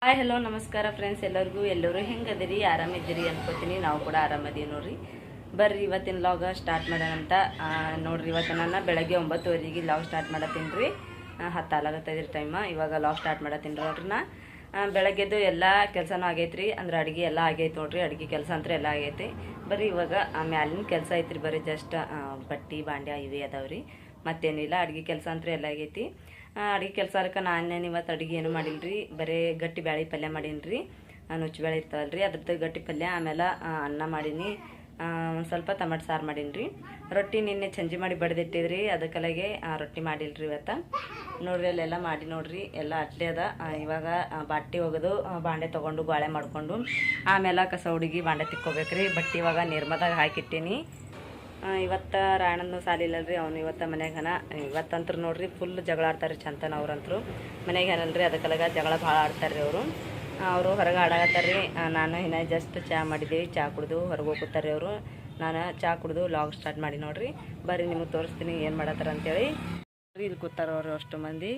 Hi hello ನಮಸ್ಕಾರ friends, ಎಲ್ಲರೂ ಹೆಂಗದಿರಿ? ಆರಾಮಿದ್ದೀರಿ ಅನ್ಕೋತೀನಿ. ನಾವು ಕೂಡ ಆರಾಮದೀವಿ ನೋಡ್ರಿ. ಬರ್ರಿ ಇವತ್ತಿನ ಲಾಗ ಸ್ಟಾರ್ಟ್ ಮಾಡೋಣಂತ. ನೋಡ್ರಿ, ಇವತ್ತು ನಾನು ಬೆಳಗ್ಗೆ 9:15ಗೆ ಲಾಗ್ ಸ್ಟಾರ್ಟ್ ಮಾಡತ್ತೀನಿ ರೀ. 10 ಆಗತ್ತೈದ್ರಿ ಟೈಮ್. ಇವಾಗ ಲಾಗ್ ಸ್ಟಾರ್ಟ್ ಮಾಡತ್ತೀನಿ ನೋಡ್ರಿ. ಬೆಳಗ್ಗೆದು ಎಲ್ಲ ಕೆಲಸನೂ ಆಗೈತ್ರಿ. ಅಂದ್ರೆ ಅಡುಗೆ ಎಲ್ಲ ಆಗೈತೆ ನೋಡ್ರಿ. ಅಡುಗೆ ಕೆಲಸ ಅಂತ ಎಲ್ಲ ಆಗೈತಿ. ಬರ್ರಿ ಇವಾಗ ಮ್ಯಾಲಿನ ಕೆಲಸ ಐತ್ರಿ. ಬರ್ರಿ ಜಸ್ಟ್ ಬಟ್ಟಿ ಬಾಂಡ್ಯ ಇವೇ ಅದಾವ್ರಿ, ಮತ್ತೇನಿಲ್ಲ. ಅಡುಗೆ ಕೆಲಸ ಅಂತ ಎಲ್ಲ ಆಗೈತಿ. ಅಡುಗೆ ಕೆಲಸ ಅದಕ್ಕೆ ನಾನೇನು ಇವತ್ತು ಅಡುಗೆ ಏನು ಮಾಡಿಲ್ರಿ. ಬರೀ ಗಟ್ಟಿ ಬ್ಯಾಳಿ ಪಲ್ಯ ಮಾಡೀನಿ. ನುಚ್ಚು ಬ್ಯಾಳಿ ಇರ್ತಾವಲ್ರಿ, ಅದ್ರದ್ದು ಗಟ್ಟಿ ಪಲ್ಯ. ಆಮೇಲೆ ಅನ್ನ ಮಾಡೀನಿ. ಒಂದು ಸ್ವಲ್ಪ ಟಮಾಟೊ ಸಾರು ಮಾಡೀನಿ. ರೊಟ್ಟಿ ನಿನ್ನೆ ಚಂಜಿ ಮಾಡಿ ಬಡ್ದಿಟ್ಟಿದ್ರಿ, ಅದಕ್ಕಲಾಗೆ ರೊಟ್ಟಿ ಮಾಡಿಲ್ರಿ ಇವತ್ತು. ನೋಡ್ರಿ ಅಲ್ಲೆಲ್ಲ ಮಾಡಿ ನೋಡ್ರಿ, ಎಲ್ಲ ಅಟ್ಲೆ ಅದ. ಇವಾಗ ಬಟ್ಟೆ ಒಗೆದು ಬಾಂಡೆ ತೊಗೊಂಡು ಗಾಳೆ ಮಾಡಿಕೊಂಡು ಆಮೇಲೆ ಕಸ ಹುಡುಗಿ ಬಾಂಡೆ ತಿಕ್ಕೋಬೇಕ್ರಿ. ಬಟ್ಟೆ ಇವಾಗ ನಿರ್ಮದಾಗ ಹಾಕಿಟ್ಟೀನಿ. ಇವತ್ತು ರಾಯಣ್ಣನ ಸಾಲಿಲ್ಲಲ್ರಿ, ಅವನು ಇವತ್ತು ಮನ್ಯಾಗನ. ಇವತ್ತಂತ್ರ ನೋಡ್ರಿ ಫುಲ್ ಜಗಳ ಆಡ್ತಾರೆ ಚಂತನ. ಅವ್ರಂತರು ಮನೆಗೆ ಏನಲ್ರಿ, ಅದಕ್ಕೆಲ್ಲ ಜಗಳ ಭಾಳ ಆಡ್ತಾರೆ ರೀ ಅವರು ಹೊರಗೆ ಆಡಾಕತ್ತಾರ್ರಿ. ನಾನು ಇನ್ನು ಜಸ್ಟ್ ಚಹಾ ಮಾಡಿದ್ದೀವಿ. ಚಹಾ ಕುಡಿದು ಹೊರಗೆ ಹೋಗ್ತಾರೆ ಅವರು. ನಾನು ಚಹಾ ಕುಡಿದು ಲಾಗ್ ಸ್ಟಾರ್ಟ್ ಮಾಡಿ ನೋಡ್ರಿ. ಬರ್ರಿ ನಿಮಗೆ ತೋರಿಸ್ತೀನಿ ಏನು ಮಾಡತ್ತಾರ ಅಂತೇಳಿ. ಇಲ್ಲಿ ಕೂತಾರವ್ರು ಅಷ್ಟು ಮಂದಿ,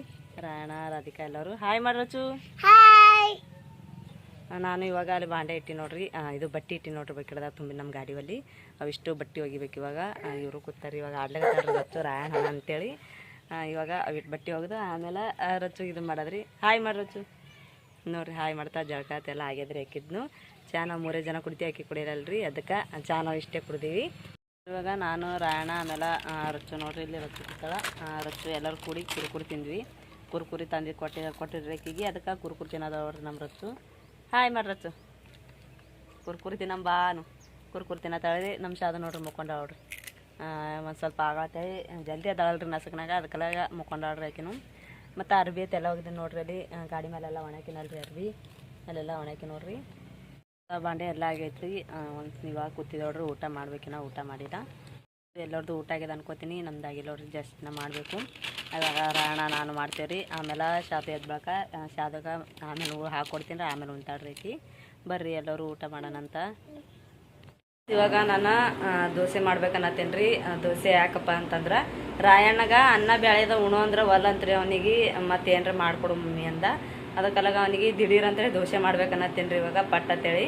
ರಾಯಣ್ಣ ರಾಧಿಕಾ ಎಲ್ಲರೂ. ಹಾಯ್ ಮಾಡ್ರಚು. ನಾನು ಇವಾಗ ಅಲ್ಲಿ ಬಾಂಡೆ ಇಟ್ಟು ನೋಡ್ರಿ. ಇದು ಬಟ್ಟೆ ಇಟ್ಟು ನೋಡ್ರಿ, ಬೇಕಿಡದ ತುಂಬಿ ನಮ್ಮ ಗಾಡಿಯಲ್ಲಿ ಅವಿಷ್ಟು ಬಟ್ಟೆ ಒಗಿಬೇಕು. ಇವಾಗ ಇವರು ಕೂತಾರೆ. ಇವಾಗ ಆಡ್ಲಾಗತ್ತಾರ ರಚ್ಚು ರಾಯಣ್ಣ ಅಂತೇಳಿ. ಇವಾಗ ಅವಿಟ್ಟು ಬಟ್ಟೆ ಒಗೆದು ಆಮೇಲೆ ರಚ್ಚು ಇದು ಮಾಡೋದ್ರಿ. ಹಾಯ್ ಮಾಡ್ರಚ್ಚು ನೋಡ್ರಿ. ಹಾಯ್ ಮಾಡ್ತಾ ಜಳಕಾತೆಲ್ಲ ಆಗ್ಯದ್ರಿ. ಹಾಕಿದ್ನು ಚಾ ನಾವು 3 ಜನ ಕುಡಿತೀವಿ, ಅಕ್ಕಿ ಕುಡಿಯಲ್ರಿ. ಅದಕ್ಕೆ ಚಾ ನಾವು ಇಷ್ಟೇ ಕುಡ್ದೀವಿ. ಇವಾಗ ನಾನು ರಾಯಣ್ಣ ಆಮೇಲೆ ರಚ್ಚು ನೋಡ್ರಿ. ಇಲ್ಲಿ ರಚ್ಚು ಕೂತಾಳ. ರಚ್ಚು ಎಲ್ಲರೂ ಕೂಡಿ ಕುರುಕುರಿ ತಿಂದ್ವಿ. ಕುರುಕುರಿ ತಂದು ಕೊಟ್ಟಿದ್ರಿ ಅಕ್ಕಿಗೆ. ಅದಕ್ಕೆ ಕುರುಕುರಿ ತಿನ್ನೋದವ್ರಿ ನಮ್ಮ ರಚ್ಚು. ಹಾಯ್ ಮಾಡ್ರಚ್ಚು. ಕುರ್ಕುರಿ ತಿನ್ನಮ್ಮ ಬಾನು. ಕುರ್ಕುರಿ ತಿನ್ನತ್ತಾಳ್ರಿ. ನಮ್ಮ ಶಾದ ನೋಡ್ರಿ ಮುಕ್ಕೊಂಡಾಳ್ರಿ. ಒಂದು ಸ್ವಲ್ಪ ಆಗತ್ತೇಳಿ ಜಲ್ದಿ ಅದಾಳಲ್ರಿ ನಸಕ್ನಾಗ, ಅದಕ್ಕೆಲ್ಲ ಮುಕ್ಕೊಂಡಾಳ್ರಿ ಆಕಿನು. ಮತ್ತು ಅರ್ಬಿ ಐತೆ ಎಲ್ಲ ಹೋಗಿದ್ದೀನಿ ನೋಡ್ರಿ. ಅಲ್ಲಿ ಗಾಡಿ ಮೇಲೆಲ್ಲ ಒಣಕಿನಲ್ರಿ ಅರ್ಬಿ ಅಲ್ಲೆಲ್ಲ ಒಣಕಿ ನೋಡ್ರಿ. ಬಾಂಡೆ ಎಲ್ಲ ಆಗೈತ್ರಿ. ಒಂದು ಇವಾಗ ಕೂತಿದ್ ನೋಡ್ರಿ. ಊಟ ಮಾಡ್ಬೇಕಿನ ಊಟ ಮಾಡಿದ. ಎಲ್ಲರದ್ದು ಊಟ ಆಗಿದೆ ಅನ್ಕೋತೀನಿ. ನಮ್ದಾಗಿಲ್ಲ ನೋಡ್ರಿ, ಜಸ್ಟ್ ನಾ ಮಾಡಬೇಕು. ಅವಾಗ ರಾಣ ನಾನು ಮಾಡ್ತೇವ್ರಿ. ಆಮೇಲೆ ಶಾದ ಎದ್ಬಳಕ ಶಾದಾಗ ಆಮೇಲೆ ಹಾಕ್ಕೊಡ್ತೀನಿ ರೀ. ಆಮೇಲೆ ಉಂಟಾಡ್ರಿ ಐತಿ. ಬರ್ರಿ ಎಲ್ಲರೂ ಊಟ ಮಾಡೋಣಂತ. ಇವಾಗ ನಾನು ದೋಸೆ ಮಾಡ್ಬೇಕನ್ನತ್ತೇನೆ ರೀ. ದೋಸೆ ಯಾಕಪ್ಪ ಅಂತಂದ್ರೆ ರಾಯಣ್ಣಗ ಅನ್ನ ಬ್ಯಾಳೆದ ಉಣು ಅಂದ್ರೆ ಒಲ್ಲ ಅಂತ್ರಿ ಅವನಿಗೆ. ಮತ್ತು ಏನರ ಮಾಡಿಕೊಡು ಮಮ್ಮಿ ಅಂದ. ಅದಕ್ಕೆಲ್ಲಾಗ ಅವನಿಗೆ ದಿಢೀರ್ ಅಂತೇಳಿ ದೋಸೆ ಮಾಡ್ಬೇಕನ್ನತ್ತೇನೆ ರೀ. ಇವಾಗ ಪಟ್ ಅಂತೇಳಿ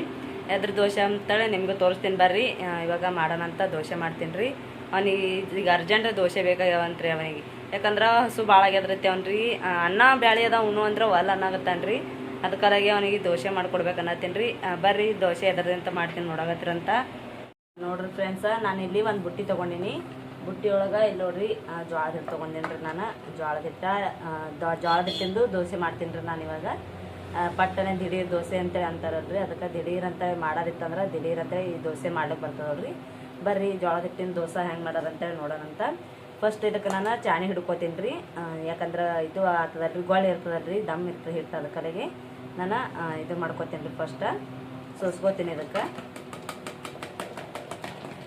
ಎದ್ರ ದೋಸೆ ಅಂತೇಳಿ ನಿಮ್ಗೆ ತೋರಿಸ್ತೀನಿ ಬರ್ರಿ. ಇವಾಗ ಮಾಡೋಣಂತ ದೋಸೆ ಮಾಡ್ತೀನಿ ರೀ. ಅವನಿಗೆ ಈಗ ಅರ್ಜೆಂಟ್ ದೋಸೆ ಬೇಕಾಗ್ಯಾವಂತ್ರಿ ಅವನಿಗೆ. ಯಾಕಂದ್ರೆ ಹಸು ಭಾಳ ಆಗ್ಯದ್ರೈತಿ ಅವ್ನ್ರಿ. ಅನ್ನ ಬ್ಯಾಳಿ ಅದ ಉಣ್ಣು ಅಂದ್ರೆ ಒಲ್ಲ ಅನ್ನಗತ್ತಾನ್ರಿ. ಅದಕ್ಕಾಗಿ ಅವನಿಗೆ ದೋಸೆ ಮಾಡ್ಕೊಡ್ಬೇಕನ್ನತ್ತೀನಿ ರೀ. ಬರ್ರಿ ದೋಸೆ ಎದ್ರದಂತ ಮಾಡ್ತೀನಿ ನೋಡಾಕತ್ತೀರಂತ ನೋಡ್ರಿ ಫ್ರೆಂಡ್ಸ. ನಾನು ಇಲ್ಲಿ ಒಂದು ಬುಟ್ಟಿ ತೊಗೊಂಡಿನಿ. ಬುಟ್ಟಿ ಒಳಗೆ ಇಲ್ಲಿ ನೋಡ್ರಿ ಜೋಳದ ಹಿಟ್ಟು ತೊಗೊಂಡೀನಿ ರೀ. ನಾನು ಜೋಳದ ಹಿಟ್ಟಿಂದು ದೋಸೆ ಮಾಡ್ತೀನಿ ರೀ. ನಾನು ಇವಾಗ ಪಟ್ಟನೆ ದಿಢೀರ್ ದೋಸೆ ಅಂತೇಳಿ ಅಂತಾರಲ್ರಿ, ಅದಕ್ಕೆ ದಿಢೀರ್ ಅಂತ ಮಾಡೋದಿತ್ತಂದ್ರೆ ದಿಢೀರ್ ಅಂತೇಳಿ ಈ ದೋಸೆ ಮಾಡ್ಲಿಕ್ಕೆ ಬರ್ತದಲ್ರಿ. ಬರ್ರಿ ಜೋಳದ ಹಿಟ್ಟಿನ ದೋಸೆ ಹೆಂಗೆ ಮಾಡೋದಂತೇಳಿ ನೋಡೋಣಂತ. ಫಸ್ಟ್ ಇದಕ್ಕೆ ನಾನು ಚಾಣಿ ಹಿಡ್ಕೋತೀನಿ ರೀ. ಯಾಕಂದ್ರೆ ಇದು ಆಗ್ತದಲ್ರಿ, ಗೊಳ್ಳೆ ಇರ್ತದಲ್ರಿ, ದಮ್ ಇರ್ತದೆ ಹಿಟ್ಟು. ಅದಕ್ಕಲೆಗೆ ನಾನು ಇದು ಮಾಡ್ಕೋತೀನಿ ರೀ. ಫಸ್ಟ್ ಸೋಸ್ಕೋತೀನಿ. ಇದಕ್ಕೆ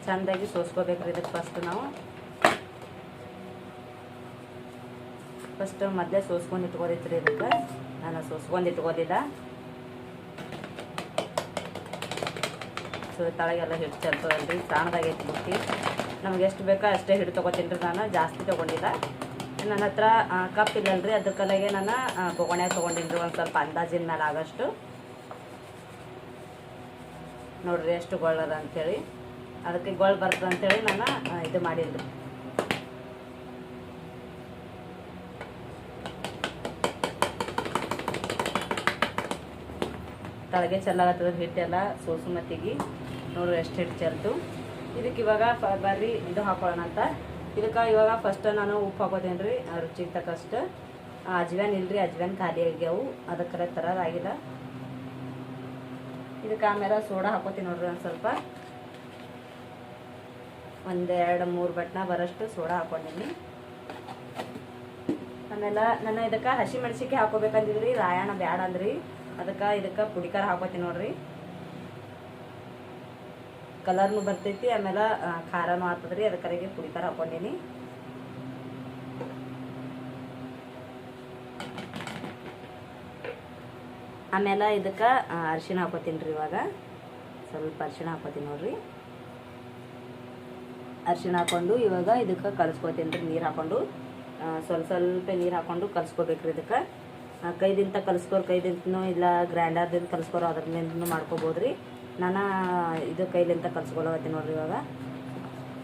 ಚೆಂದಾಗಿ ಸೋಸ್ಕೋಬೇಕ್ರಿ. ಇದಕ್ಕೆ ಫಸ್ಟ್ ಮೊದಲೇ ಸೋಸ್ಕೊಂಡು ಇಟ್ಕೋದೈತ್ರಿ. ಇದಕ್ಕೆ ನಾನು ಸೋಸ್ಕೊಂಡು ಇಟ್ಕೋದಿಲ್ಲ. ಸೊ ತಳಗೆಲ್ಲ ಹಿಟ್ಟು ಚೆಲ್ತದಲ್ರಿ. ಸಣ್ಣದಾಗೈತಿ ಬುಟ್ಟಿ. ನಮ್ಗೆ ಎಷ್ಟು ಬೇಕೋ ಅಷ್ಟೇ ಹಿಟ್ಟು ತೊಗೋತೀನಿ ರೀ. ನಾನು ಜಾಸ್ತಿ ತೊಗೊಂಡಿಲ್ಲ. ನನ್ನ ಹತ್ರ ಕಪ್ ಇಲ್ಲಲ್ರಿ, ಅದಕ್ಕಲಾಗೆ ನಾನು ಬೊಗಣ್ಯಾಗ ತೊಗೊಂಡಿನಿ ರೀ. ಒಂದು ಸ್ವಲ್ಪ ಅಂದಾಜಿನ ಮೇಲೆ ಆಗೋಷ್ಟು. ನೋಡ್ರಿ ಎಷ್ಟು ಗೊಳ್ಳದ ಅಂಥೇಳಿ. ಅದಕ್ಕೆ ಗೊಳ್ಳು ಬರ್ತದೆ ಅಂಥೇಳಿ ನಾನು ಇದು ಮಾಡಿಲ್ರಿ. ತಳಗೆ ಚೆಲ್ಲಾಗತ್ತದ ಹಿಟ್ಟೆಲ್ಲ ಸೋಸು ಮತ್ತಿಗೆ. ನೋಡ್ರಿ ಎಷ್ಟು ಹಿಟ್ಟು ಚೆಲ್ತು. ಇದಕ್ಕೆ ಇವಾಗ ಬರ್ರಿ ಇದು ಹಾಕೊಳ್ಳೋಣ ಅಂತ. ಇದಕ್ಕೆ ಇವಾಗ ಫಸ್ಟ್ ನಾನು ಉಪ್ಪು ಹಾಕೋತೀನಿ ರೀ, ರುಚಿಗೆ ತಕ್ಕಷ್ಟು. ಅಜ್ವಾನ್ ಇಲ್ರಿ, ಅಜ್ವಾನ್ ಖಾಲಿ ಆಗ್ಯಾವು, ಅದಕ್ಕೆ ತರೋದಾಗಿಲ್ಲ. ಇದಕ್ಕೆ ಆಮೇಲೆ ಸೋಡಾ ಹಾಕೋತೀನಿ ನೋಡ್ರಿ. ಒಂದು ಸ್ವಲ್ಪ 1-2-3 ಬಟ್ನ ಬರೋಷ್ಟು ಸೋಡಾ ಹಾಕೊಂಡಿನಿ. ಆಮೇಲೆ ನಾನು ಇದಕ್ಕೆ ಹಸಿ ಮೆಣಸಿನ್ಕಾಯಿ ಹಾಕೋಬೇಕಂದಿದ್ರಿ. ರಾಯಣ್ಣ ಬ್ಯಾಡ ಅಂದ್ರಿ, ಅದಕ್ಕೆ ಇದಕ್ಕೆ ಪುಡಿ ಖಾರ ಹಾಕೋತೀನಿ ನೋಡ್ರಿ. ಕಲರ್ನು ಬರ್ತೈತಿ, ಆಮೇಲೆ ಖಾರನೂ ಆಗ್ತದ್ರಿ. ಅದಕ್ಕೆ ಪುಡಿ ಖಾರ ಹಾಕೊಂಡೀನಿ. ಆಮೇಲೆ ಇದಕ್ಕೆ ಅರಿಶಿಣ ಹಾಕೋತೀನಿ ರೀ. ಇವಾಗ ಸ್ವಲ್ಪ ಅರಿಶಿಣ ಹಾಕೋತೀನಿ ನೋಡ್ರಿ. ಅರಿಶಿಣ ಹಾಕ್ಕೊಂಡು ಇವಾಗ ಇದಕ್ಕೆ ಕಲಿಸ್ಕೋತೀನಿ ರೀ. ನೀರು ಹಾಕ್ಕೊಂಡು ಸ್ವಲ್ಪ ನೀರು ಹಾಕ್ಕೊಂಡು ಕಲಿಸ್ಕೋಬೇಕ್ರಿ. ಇದಕ್ಕೆ ಕೈದಿಂದ ಕಲಿಸ್ಕೋರು ಕೈದಿಂದನೂ ಇಲ್ಲ ಗ್ರೈಂಡರ್ದಿಂದ ಕಲಿಸ್ಕೋರು ಅದ್ರಲ್ಲಿಂದನೂ ಮಾಡ್ಕೋಬೋದು ರೀ. ನಾನು ಇದು ಕೈಲಿಂದ ಕಲಿಸ್ಕೊಳಕತ್ತೀನಿ ನೋಡ್ರಿ. ಇವಾಗ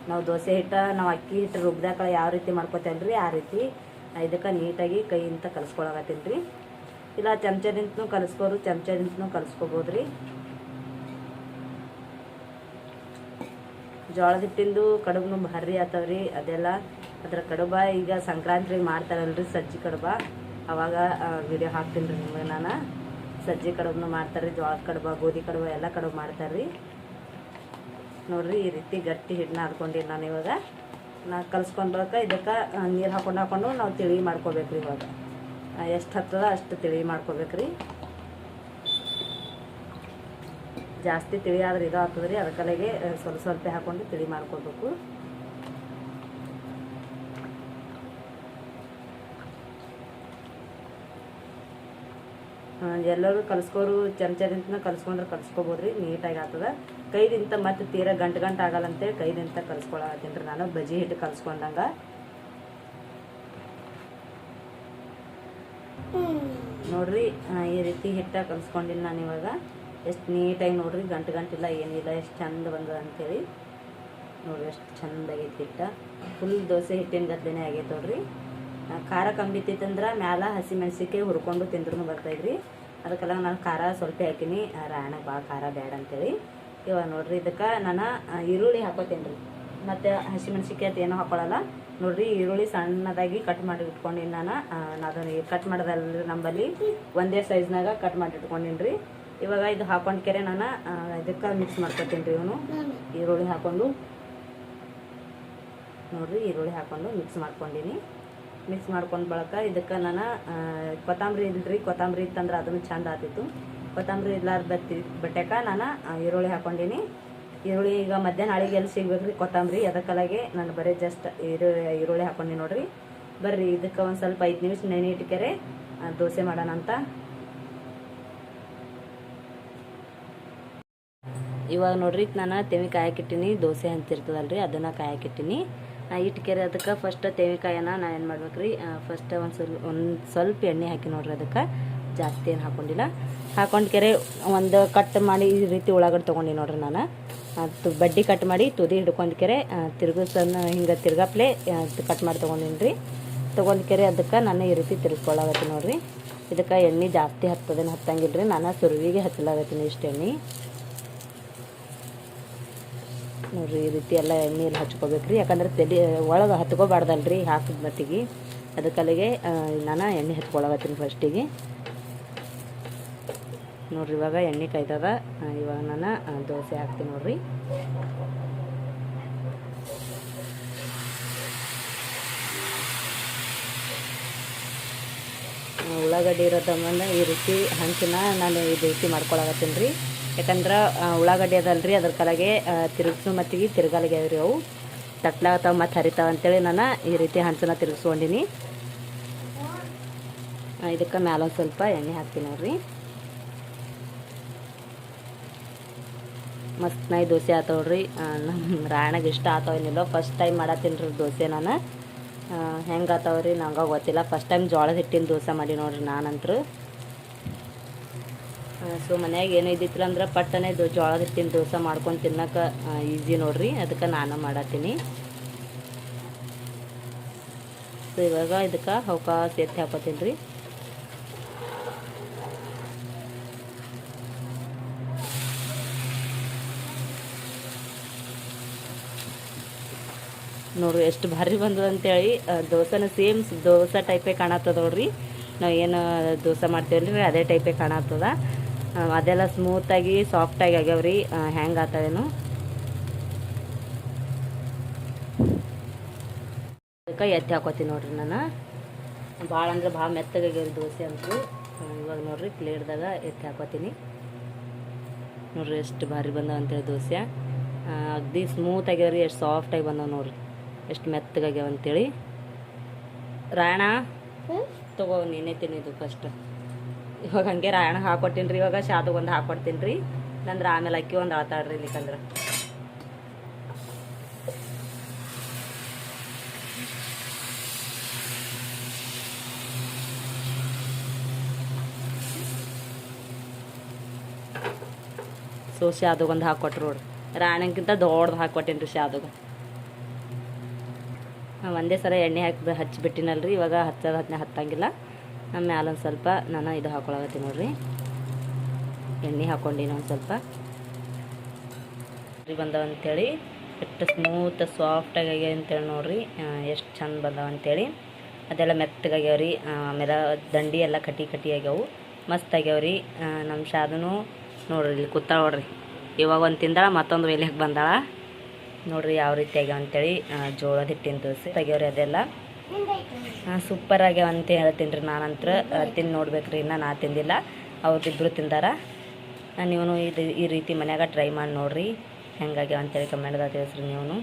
ನಾವು ದೋಸೆ ಹಿಟ್ಟು ನಾವು ಅಕ್ಕಿ ಹಿಟ್ಟು ರುಬ್ಬಿದಾಗ ಯಾವ ರೀತಿ ಮಾಡ್ಕೋತೇವೆ ರೀ ಆ ರೀತಿ ಇದಕ್ಕೆ ನೀಟಾಗಿ ಕೈಯಿಂದ ಕಲಿಸ್ಕೊಳಕತ್ತೀನಿ ರೀ. ಇಲ್ಲ ಚಮಚದಿಂದನೂ ಕಲಿಸ್ಕೋರು, ಚಮಚದಿಂದನೂ ಕಲಿಸ್ಕೋಬೋದು ರೀ. ಜೋಳದ ಹಿಟ್ಟಿಂದು ಕಡುಬು ಭಾರಿ ಆತವ್ರಿ ಅದೆಲ್ಲ. ಅದರ ಕಡುಬ ಈಗ ಸಂಕ್ರಾಂತಿಗೆ ಮಾಡ್ತಾರಲ್ರಿ ಸಜ್ಜಿ ಕಡುಬ, ಅವಾಗ ವಿಡಿಯೋ ಹಾಕ್ತೀನಿ ರೀ ನಿಮಗೆ ನಾನು. ಸಜ್ಜಿ ಕಡುಬನ್ನು ಮಾಡ್ತಾರೆ ರೀ, ಜೋಳದ ಕಡುಬ, ಗೋಧಿ ಕಡುಬ ಎಲ್ಲ ಕಡುಬು ಮಾಡ್ತಾರೆ ರೀ. ನೋಡಿರಿ ಈ ರೀತಿ ಗಟ್ಟಿ ಹಿಟ್ಟನ್ನ ಹಾಕ್ಕೊಂಡಿನಿ ನಾನು. ಇವಾಗ ನಾನು ಕಲಿಸ್ಕೊಂಡ್ಬಳಕ ಇದಕ್ಕೆ ನೀರು ಹಾಕೊಂಡು ನಾವು ತಿಳಿ ಮಾಡ್ಕೋಬೇಕು ರೀ. ಇವಾಗ ಎಷ್ಟು ಹತ್ತದ ಅಷ್ಟು ತಿಳಿ ಮಾಡ್ಕೋಬೇಕು ರೀ. ಜಾಸ್ತಿ ತಿಳಿ ಆದ್ರೆ ಇದು ಆಗ್ತದೆ ರೀ, ಅದಕ್ಕಲೆಗೆ ಸ್ವಲ್ಪ ಸ್ವಲ್ಪ ಹಾಕ್ಕೊಂಡು ತಿಳಿ ಮಾಡ್ಕೋಬೇಕು. ಎಲ್ಲರೂ ಕಲಿಸ್ಕೋರು ಚಮಚದಿಂದ ಕಲಿಸ್ಕೊಂಡ್ರೆ ಕಲಿಸ್ಕೋಬೋದು ರೀ, ನೀಟಾಗಿ ಆಗ್ತದೆ. ಕೈದಿಂತ ಮತ್ತೆ ತೀರಾ ಗಂಟು ಆಗಲ್ಲ ಅಂತೇಳಿ ಕೈದಿಂತ ಕಲಿಸ್ಕೊಳತ್ತೀನಿ ರೀ ನಾನು. ಬಜ್ಜಿ ಹಿಟ್ಟು ಕಲಿಸ್ಕೊಂಡಂಗೆ ನೋಡ್ರಿ ಈ ರೀತಿ ಹಿಟ್ಟ ಕಲಿಸ್ಕೊಂಡಿನಿ ನಾನು. ಇವಾಗ ಎಷ್ಟು ನೀಟಾಗಿ ನೋಡ್ರಿ, ಗಂಟಿಲ್ಲ ಏನಿಲ್ಲ, ಎಷ್ಟು ಚಂದ ಬಂದದ ಅಂಥೇಳಿ ನೋಡ್ರಿ. ಎಷ್ಟು ಚಂದಾಗೈತಿ ಹಿಟ್ಟ, ಫುಲ್ ದೋಸೆ ಹಿಟ್ಟಿನ ಗದ್ದೆನೇ ಆಗೈತೆ ನೋಡ್ರಿ. ಖಾರ ಕಂಬಿತ್ತಂದ್ರೆ ಮ್ಯಾಲೆ ಹಸಿ ಮೆಣಸಿನ್ಕಾಯಿ ಹುರ್ಕೊಂಡು ತಿಂದ್ರೂ ಬರ್ತಾಯಿದ್ರಿ. ಅದಕ್ಕೆಲ್ಲ ನಾನು ಖಾರ ಸ್ವಲ್ಪ ಹಾಕಿನಿ, ರಾಣಕ್ಕೆ ಭಾಳ ಖಾರ ಬೇಡ ಅಂತೇಳಿ. ಇವಾಗ ನೋಡ್ರಿ ಇದಕ್ಕೆ ನಾನು ಈರುಳ್ಳಿ ಹಾಕೋತೀನಿ ರೀ, ಮತ್ತು ಹಸಿ ಮೆಣಸಿನ್ಕಾಯಿ ಅದು ಏನೂ ಹಾಕೊಳ್ಳಲ್ಲ ನೋಡ್ರಿ. ಈರುಳ್ಳಿ ಸಣ್ಣದಾಗಿ ಕಟ್ ಮಾಡಿ ಇಟ್ಕೊಂಡಿನಿ ನಾನು. ಅದನ್ನು ಕಟ್ ಮಾಡೋದಲ್ರಿ ನಮ್ಮಲ್ಲಿ ಒಂದೇ ಸೈಜ್ನಾಗ ಕಟ್ ಮಾಡಿ ಇಟ್ಕೊಂಡಿನಿ ರೀ. ಇವಾಗ ಇದು ಹಾಕೊಂಡ್ಕೆರೆ ನಾನು ಇದಕ್ಕೆ ಮಿಕ್ಸ್ ಮಾಡ್ಕೊತೀನಿ ರೀ. ಇವನು ಈರುಳ್ಳಿ ಹಾಕ್ಕೊಂಡು ನೋಡ್ರಿ, ಈರುಳ್ಳಿ ಹಾಕ್ಕೊಂಡು ಮಿಕ್ಸ್ ಮಾಡ್ಕೊಂಡಿನಿ. ಮಿಕ್ಸ್ ಮಾಡ್ಕೊಂಡು ಬಳಕ ಇದಕ್ಕೆ ನಾನು ಕೊತ್ತಂಬರಿ ಇಲ್ರಿ, ಕೊತ್ತಂಬರಿ ಇತ್ತಂದ್ರೆ ಅದನ್ನು ಚಂದ ಆಗ್ತಿತ್ತು. ಕೊತ್ತಂಬರಿ ಇಲ್ಲಾರ್ದ ಬಟ್ಟೆಕ ನಾನು ಈರುಳ್ಳಿ ಹಾಕ್ಕೊಂಡಿನಿ. ಈರುಳ್ಳಿ ಈಗ ಮಧ್ಯಾಹ್ನ ನಾಳೆಗೆ ಎಲ್ಲಿ ಸಿಗ್ಬೇಕು ರೀ ಕೊತ್ತಂಬರಿ, ಅದಕ್ಕಲಾಗೆ ನಾನು ಬರೀ ಜಸ್ಟ್ ಈರುಳ್ಳಿ ಹಾಕ್ಕೊಂಡು ನೋಡ್ರಿ. ಬರ್ರಿ ಇದಕ್ಕೆ ಒಂದು ಸ್ವಲ್ಪ 5 ನಿಮಿಷ ನೆನೆ ಇಟ್ಕೆರೆ ದೋಸೆ ಮಾಡೋಣ ಅಂತ. ಇವಾಗ ನೋಡ್ರಿ ನಾನು ತೆವಿ ಕಾಯಕ್ಕಿಟ್ಟಿನಿ, ದೋಸೆ ಅಂತಿರ್ತದಲ್ರಿ ಅದನ್ನು ಕಾಯಕ್ಕಿಟ್ಟಿನಿ. ಇಟ್ಕೆರೆ ಅದಕ್ಕೆ ಫಸ್ಟ್ ತೆವಿಕಾಯನ್ನ ನಾನು ಏನು ಮಾಡ್ಬೇಕು ರೀ, ಫಸ್ಟ್ ಒಂದು ಸ್ವಲ್ಪ ಎಣ್ಣೆ ಹಾಕಿ ನೋಡ್ರಿ. ಅದಕ್ಕೆ ಜಾಸ್ತಿ ಏನು ಹಾಕ್ಕೊಂಡಿಲ್ಲ. ಹಾಕೊಂಡ್ಕೆರೆ ಒಂದು ಕಟ್ ಮಾಡಿ ಈ ರೀತಿ ಉಳ್ಳಾಗಡ್ಡೆ ತೊಗೊಂಡು ನೋಡ್ರಿ. ನಾನು ಬಡ್ಡಿ ಕಟ್ ಮಾಡಿ ತುದಿ ಹಿಡ್ಕೊಂಡ್ಕೆರೆ ತಿರ್ಗಿಸನ್ನ ಹಿಂಗೆ ತಿರ್ಗಪ್ಲೆ ಕಟ್ ಮಾಡಿ ತೊಗೊಂಡಿನಿ ರೀ. ತೊಗೊಂಡ್ಕೆರೆ ಅದಕ್ಕೆ ನಾನು ಈ ರೀತಿ ತಿರ್ಸ್ಕೊಳ್ಳಾಗತ್ತೀನಿ ನೋಡ್ರಿ. ಇದಕ್ಕೆ ಎಣ್ಣೆ ಜಾಸ್ತಿ ಹತ್ತದೇನು ಹತ್ತಂಗಿಲ್ಲ ರೀ, ನಾನು ಸುರುವಿಗೆ ಹಚ್ಚಲಾಗತ್ತೀನಿ ಇಷ್ಟು ಎಣ್ಣೆ ನೋಡ್ರಿ. ಈ ರೀತಿ ಎಲ್ಲ ಎಣ್ಣೆಯಲ್ಲಿ ಹಚ್ಕೋಬೇಕು ರೀ, ಯಾಕಂದ್ರೆ ತಲೆ ಒಳಗೆ ಹತ್ಕೋಬಾರ್ದಲ್ರಿ ಹಾಕಿದ ಮಟ್ಟಿಗೆ. ಅದಕ್ಕಲ್ಲಿಗೆ ನಾನು ಎಣ್ಣೆ ಹಚ್ಕೊಳಗತ್ತೀನಿ ಫಸ್ಟಿಗೆ ನೋಡ್ರಿ. ಇವಾಗ ಎಣ್ಣೆ ಕಾಯ್ತದ, ಇವಾಗ ನಾನು ದೋಸೆ ಹಾಕ್ತೀನಿ ನೋಡ್ರಿ. ಉಳ್ಳಾಗಡ್ಡಿ ಇರೋ ಸಂಬಂಧ ಈ ರೀತಿ ಹಂಚನ್ನ ನಾನು ಈ ರೀತಿ ಮಾಡ್ಕೊಳಗತ್ತೀನಿ ರೀ. ಯಾಕಂದ್ರೆ ಉಳ್ಳಾಗಡ್ಡಿ ಅದಲ್ರಿ, ಅದ್ರ ಕಲೆಗೆ ತಿರುಗಿಸೋ ಮತ್ತಿಗೆ ತಿರ್ಗಾಲಿಗೆ ರೀ ಅವು ತಟ್ಲಾಗತ್ತಾವ ಮತ್ತು ಹರಿತಾವ ಅಂತೇಳಿ ನಾನು ಈ ರೀತಿ ಹಂಚನ್ನ ತಿರುಗಿಸ್ಕೊಂಡಿನಿ. ಇದಕ್ಕೆ ಮ್ಯಾಲೊಂದು ಸ್ವಲ್ಪ ಎಣ್ಣೆ ಹಾಕ್ತೀನಿ ನೋಡ್ರಿ. ಮಸ್ತ್ ನಾಯಿ ದೋಸೆ ಆತವ್ರಿ. ನಮ್ಮ ರಾಯಣಗೆ ಇಷ್ಟ ಆತವೇನಿಲ್ಲ, ಫಸ್ಟ್ ಟೈಮ್ ಮಾಡತ್ತೀನಿ ರೀ ದೋಸೆ ನಾನು. ಹೆಂಗೆ ಆತವ್ರಿ ನಂಗೆ ಗೊತ್ತಿಲ್ಲ, ಫಸ್ಟ್ ಟೈಮ್ ಜೋಳದ ಹಿಟ್ಟಿನ ದೋಸೆ ಮಾಡಿ ನೋಡ್ರಿ ನಾನಂತರೂ. ಸೊ ಮನ್ಯಾಗ ಏನೋ ಇದ್ದಿತ್ತು ಅಂದ್ರೆ ಪಟ್ಟನೆ ಜೋಳದ ಹಿಟ್ಟಿನ ದೋಸೆ ಮಾಡ್ಕೊಂಡು ತಿನ್ನೋಕೆ ಈಸಿ ನೋಡ್ರಿ, ಅದಕ್ಕೆ ನಾನು ಮಾಡತ್ತೀನಿ. ಸೊ ಇವಾಗ ಇದಕ್ಕೆ ಅವಕಾಶ ಎತ್ತಿ ಹಾಕೋತೀನಿ ರೀ. ನೋಡ್ರಿ ಎಷ್ಟು ಭಾರಿ ಬಂದದ ಅಂತೇಳಿ. ದೋಸೆನ ಸೇಮ್ ದೋಸೆ ಟೈಪೇ ಕಾಣತ್ತದ ನೋಡ್ರಿ. ನಾವು ಏನು ದೋಸೆ ಮಾಡ್ತೀವಲ್ರಿ ಅದೇ ಟೈಪೇ ಕಾಣತ್ತದ. ಅದೆಲ್ಲ ಸ್ಮೂತಾಗಿ ಸಾಫ್ಟಾಗಿ ಆಗ್ಯಾವ್ರಿ. ಹ್ಯಾಂಗೆ ಆಗ್ತಾವೇನು ಅದಕ್ಕೆ ಎತ್ತಿ ಹಾಕೋತೀನಿ ನೋಡ್ರಿ. ನಾನು ಭಾಳ ಅಂದ್ರೆ ಭಾಳ ಮೆತ್ತಗಾಗ್ಯಾವ್ರಿ ದೋಸೆ ಅಂತೂ. ಇವಾಗ ನೋಡ್ರಿ ಪ್ಲೇಟ್ದಾಗ ಎತ್ತಿ ಹಾಕೋತೀನಿ ನೋಡ್ರಿ. ಎಷ್ಟು ಭಾರಿ ಬಂದವ ಅಂತೇಳಿ ದೋಸೆ. ಅಗದಿ ಸ್ಮೂತ್ ಆಗ್ಯಾವ್ರಿ, ಎಷ್ಟು ಸಾಫ್ಟಾಗಿ ಬಂದವ ನೋಡ್ರಿ, ಎಷ್ಟು ಮೆತ್ತಗಾಗ್ಯಾವ ಅಂತೇಳಿ. ರಾಯಣ ತಗೋ ನೀನೇ ತಿನ್ನಿದ್ದು ಫಸ್ಟ್. ಇವಾಗ ಹಂಗೆ ರಾಯಣ ಹಾಕೊಟ್ಟಿನಿ ರೀ. ಇವಾಗ ಶಾದಗೆ ಒಂದು ಹಾಕ್ಕೊಡ್ತೀನಿ ರೀ, ನಂದ್ರೆ ಆಮೇಲೆ ಅಕ್ಕಿ ಒಂದು ಆತಾಡ್ರಿ ಇಲ್ಲಿಕಂದ್ರೆ. ಸೊ ಶಾದುಗೊಂದು ಹಾಕ್ಕೊಟ್ರು ನೋಡ್ರಿ. ರಾಣಕ್ಕಿಂತ ದೊಡ್ಡದು ಹಾಕ್ಕೊಟ್ಟೇನಿ ರೀ ಶಾದುಗ. ಒಂದೇ ಸಲ ಎಣ್ಣೆ ಹಾಕಿ ಹಚ್ಚಿಬಿಟ್ಟಿನಲ್ರಿ, ಇವಾಗ ಹತ್ತಂಗಿಲ್ಲ. ನಮ್ಮ ಮ್ಯಾಲೊಂದು ಸ್ವಲ್ಪ ನಾನು ಇದು ಹಾಕೊಳಗತ್ತೀನಿ ನೋಡ್ರಿ, ಎಣ್ಣೆ ಹಾಕ್ಕೊಂಡಿನಿ ಒಂದು ಸ್ವಲ್ಪ ಬಂದವಂತೇಳಿ. ಎಷ್ಟು ಸ್ಮೂತ್ ಸಾಫ್ಟಾಗಿ ಆಗ್ಯಾವ ಅಂತೇಳಿ ನೋಡ್ರಿ, ಎಷ್ಟು ಚಂದ ಬಂದವಂತೇಳಿ. ಅದೆಲ್ಲ ಮೆತ್ತಗಾಗ್ಯಾವ್ರಿ. ಆಮೇಲೆ ದಂಡಿ ಎಲ್ಲ ಕಟಿ ಆಗ್ಯಾವು, ಮಸ್ತ್ ಆಗ್ಯಾವ್ರಿ. ನಮ್ಮ ಶಾದನು ನೋಡ್ರಿ ಇಲ್ಲಿ ಕೂತಾಳ ನೋಡ್ರಿ. ಇವಾಗ ಒಂದು ತಿಂದಾಳ, ಮತ್ತೊಂದು ವೇಲೆಗೆ ಬಂದಾಳ ನೋಡ್ರಿ ಯಾವ ರೀತಿ ಆಗ್ಯಾವ ಅಂತೇಳಿ. ಜೋಳದ ಹಿಟ್ಟಿನ ದೋಸೆ ಆಗ್ಯಾವ್ರಿ, ಅದೆಲ್ಲ ಸೂಪರ್ ಆಗ್ಯಾವ ಅಂತ ಹೇಳ್ತೀನಿ ರೀ. ನಾನಂತರ ತಿಂದು ನೋಡ್ಬೇಕ್ರಿ, ಇನ್ನು ನಾ ತಿಂದಿಲ್ಲ, ಅವ್ರದ್ದಿಬ್ಬರು ತಿಂದಾರ. ನೀವು ಇದು ಈ ರೀತಿ ಮನ್ಯಾಗ ಟ್ರೈ ಮಾಡಿ ನೋಡ್ರಿ, ಹೆಂಗಾಗ್ಯಾವ ಅಂತೇಳಿ ಕಮೆಂಟ್ದಾಗ ತಿಳಿಸ್ರಿ ನೀವು.